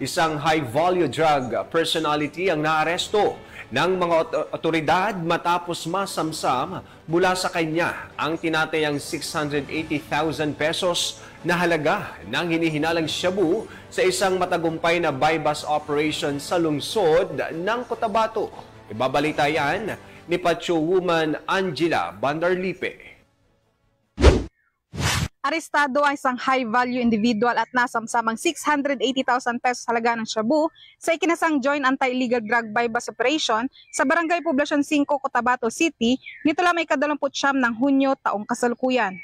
Isang high-value drug personality ang naaresto ng mga otoridad matapos masamsam mula sa kanya ang tinatayang 680,000 pesos na halaga ng hinihinalang shabu sa isang matagumpay na buy-bust operation sa lungsod ng Cotabato. Ibabalita yan ni Pacho Woman Angela Bandarlipe. Arestado ang isang high-value individual at nasamsamang 680,000 pesos halaga ng shabu sa ikinasang Joint Anti-Illegal Drug Buy-Bust Operation sa Barangay Poblacion 5, Cotabato City nito lamang ika-29 ng Hunyo taong kasalukuyan.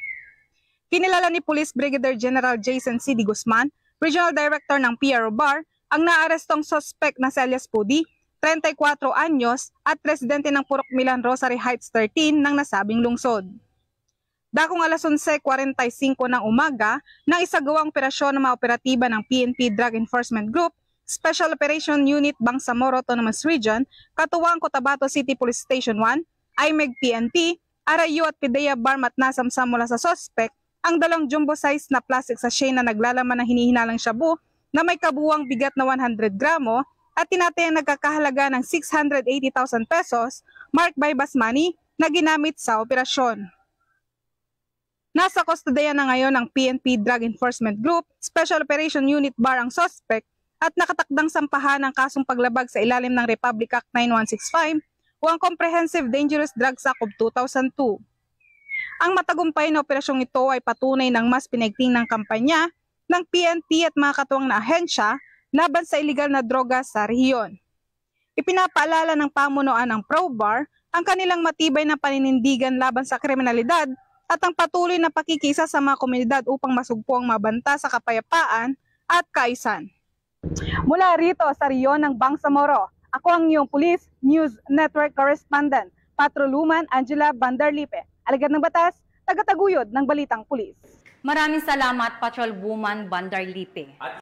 Kinilala ni Police Brigadier General Jason C. D. Guzman, Regional Director ng PRO BAR, ang naarestong suspect na si alias Pudi, 34 anyos at residente ng Purok Milan Rosary Heights 13 ng nasabing lungsod. Dakong alas 11:45 ng umaga, nang isagawang operasyon ng mga operatiba ng PNP Drug Enforcement Group, Special Operation Unit Bangsamoro Autonomous Region, katuwang Cotabato City Police Station 1, IMEG PNP, Arayo at PIDEA Barm at nasamsam mula sa suspect ang dalawang jumbo size na plastic sachet na naglalaman ng hinihinalang shabu na may kabuuang bigat na 100 gramo at tinatayang nagkakahalaga ng 680,000 pesos marked by bus money na ginamit sa operasyon. Nasa kustodiya na ngayon ng PNP Drug Enforcement Group, Special Operation Unit BAR ang suspect at nakatakdang sampahan ng kasong paglabag sa ilalim ng Republic Act 9165 o ang Comprehensive Dangerous Drugs Act of 2002. Ang matagumpay na operasyong ito ay patunay ng mas pinaigting ng kampanya ng PNP at mga katuwang na ahensya laban sa iligal na droga sa rehiyon. Ipinapaalala ng pamunuan ng ProBAR ang kanilang matibay na paninindigan laban sa kriminalidad at ang patuloy na pakikisa sa mga komunidad upang masugpo ang mabanta sa kapayapaan at kaisan. Mula rito sa riyon ng Bangsamoro, ako ang iyong Police News Network Correspondent, Patroluman Angela Bandarlipe, alagad ng batas, tagataguyod ng Balitang Pulis. Maraming salamat, Patrolwoman Bandarlipe.